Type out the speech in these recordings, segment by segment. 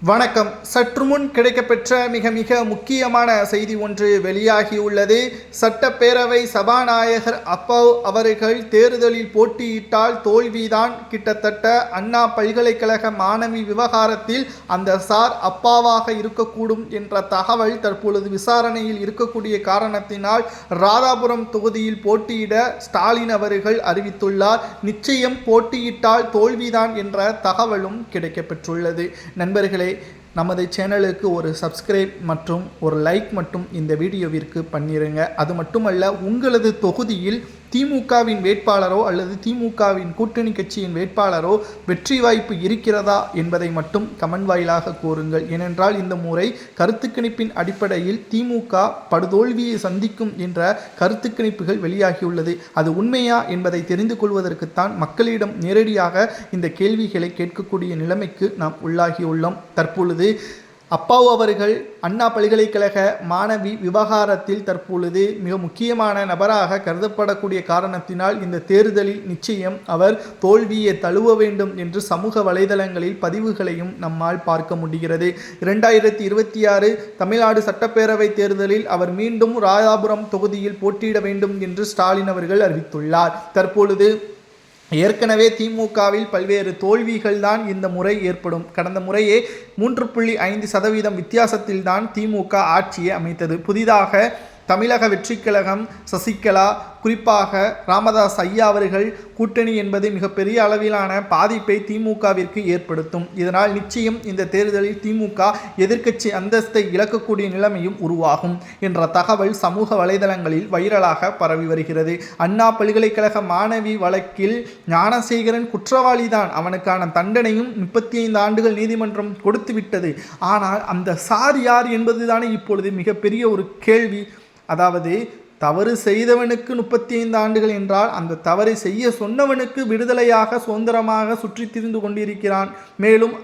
வணக்கம். சற்று முன் கிடைக்கப்பெற்ற மிக முக்கியமான செய்தி ஒன்று வெளியாகியுள்ளது. சட்டப்பேரவை சபாநாயகர் அப்பாவு அவர்கள் தேர்தலில் போட்டியிட்டால் தோல்விதான். கிட்டத்தட்ட அண்ணா பல்கலைக்கழக மாணவி விவகாரத்தில் அந்த சார் அப்பாவாக இருக்கக்கூடும் என்ற தகவல் தற்பொழுது விசாரணையில் இருக்கக்கூடிய காரணத்தினால் ராதாபுரம் தொகுதியில் போட்டியிட ஸ்டாலின் அவர்கள் அறிவித்துள்ளார். நிச்சயம் போட்டியிட்டால் தோல்விதான் என்ற தகவலும் கிடைக்கப்பெற்றுள்ளது. நண்பர்களே, நமது சேனலுக்கு ஒரு சப்ஸ்கிரைப் மற்றும் ஒரு லைக் மட்டும் இந்த வீடியோவிற்கு பண்ணிருங்க. அது மட்டுமல்ல, உங்களது தொகுதியில் திமுகவின் வேட்பாளரோ அல்லது திமுகவின் கூட்டணி கட்சியின் வேட்பாளரோ வெற்றி வாய்ப்பு இருக்கிறதா என்பதை மட்டும் கமெண்ட் வாயிலாக கூறுங்கள். ஏனென்றால் இந்த முறை கருத்து கணிப்பின் அடிப்படையில் திமுக படுதோல்வியை சந்திக்கும் என்ற கருத்து கணிப்புகள் வெளியாகியுள்ளது. அது உண்மையா என்பதை தெரிந்து கொள்வதற்குத்தான் மக்களிடம் நேரடியாக இந்த கேள்விகளை கேட்கக்கூடிய நிலைமைக்கு நாம் உள்ளாகியுள்ளோம். தற்பொழுது அப்பாவு அவர்கள் அண்ணா பல்கலைக்கழக மாணவி விவகாரத்தில் தற்பொழுது மிக முக்கியமான நபராக கருதப்படக்கூடிய காரணத்தினால் இந்த தேர்தலில் நிச்சயம் அவர் தோல்வியை தழுவ வேண்டும் என்று சமூக வலைதளங்களில் பதிவுகளையும் நம்மால் பார்க்க முடிகிறது. 2026 தமிழ்நாடு சட்டப்பேரவை தேர்தலில் அவர் மீண்டும் ராதாபுரம் தொகுதியில் போட்டியிட வேண்டும் என்று ஸ்டாலின் அவர்கள் அறிவித்துள்ளார். தற்பொழுது ஏற்கனவே திமுகவில் பல்வேறு தோல்விகள் தான் இந்த முறை ஏற்படும். கடந்த முறையே 3.5% வித்தியாசத்தில்தான் திமுக ஆட்சியை அமைத்தது. புதிதாக தமிழக வெற்றிக் கழகம், சசிகலா, குறிப்பாக ராமதாஸ் ஐயா அவர்கள் கூட்டணி என்பது மிகப்பெரிய அளவிலான பாதிப்பை திமுகவிற்கு ஏற்படுத்தும். இதனால் நிச்சயம் இந்த தேர்தலில் திமுக எதிர்க்கட்சி அந்தஸ்தை இழக்கக்கூடிய நிலைமையும் உருவாகும் என்ற தகவல் சமூக வலைதளங்களில் வைரலாக பரவி வருகிறது. அண்ணா பல்கலைக்கழக மாணவி வழக்கில் ஞானசேகரன் குற்றவாளிதான். அவனுக்கான தண்டனையும் 35 ஆண்டுகள் நீதிமன்றம் கொடுத்துவிட்டது. ஆனால் அந்த சார் யார் என்பதுதானே இப்பொழுது மிகப்பெரிய ஒரு கேள்வி. அதாவது தவறு செய்தவனுக்கு 35 ஆண்டுகள் என்றால் அந்த தவறை செய்ய சொன்னவனுக்கு விடுதலையாக சுதந்திரமாக சுற்றி திரிந்து கொண்டிருக்கிறான். மேலும்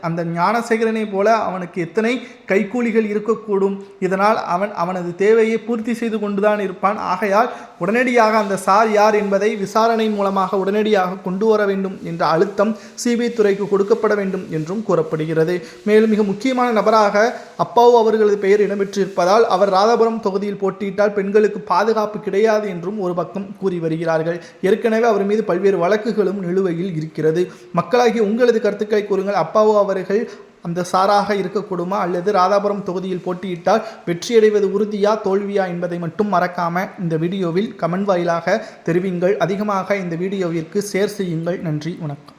அந்த ஞானசேகரனை போல அவனுக்கு எத்தனை கைக்கூலிகள் இருக்கக்கூடும். இதனால் அவனது தேவையை பூர்த்தி செய்து கொண்டுதான் இருப்பான். ஆகையால் உடனடியாக அந்த சார் யார் என்பதை விசாரணை மூலமாக உடனடியாக கொண்டு வர வேண்டும் என்ற அழுத்தம் சிபிஐ துறைக்கு கொடுக்கப்பட வேண்டும் என்றும் கூறப்படுகிறது. மேலும் மிக முக்கியமான நபராக அப்பாவு அவர்களது பெயர் இடம்பெற்றிருப்பதால் அவர் ராதாபுரம் தொகுதியில் போட்டியிட்டால் பெண்களுக்கு பாதுகாப்பு கிடையாது என்றும் ஒரு பக்கம் கூறி வருகிறார்கள். ஏற்கனவே அவர் மீது பல்வேறு வழக்குகளும் நிலுவையில் இருக்கிறது. மக்களாகிய உங்களது கருத்துக்களை கூறுங்கள். அப்பாவு அவர்கள் அந்த சாராக இருக்கக்கூடுமா அல்லது ராதாபுரம் தொகுதியில் போட்டியிட்டால் வெற்றியடைவது உறுதியா தோல்வியா என்பதை மட்டும் மறக்காம இந்த வீடியோவில் கமெண்ட் வாயிலாக தெரிவிங்கள். அதிகமாக இந்த வீடியோவிற்கு ஷேர் செய்யுங்கள். நன்றி, வணக்கம்.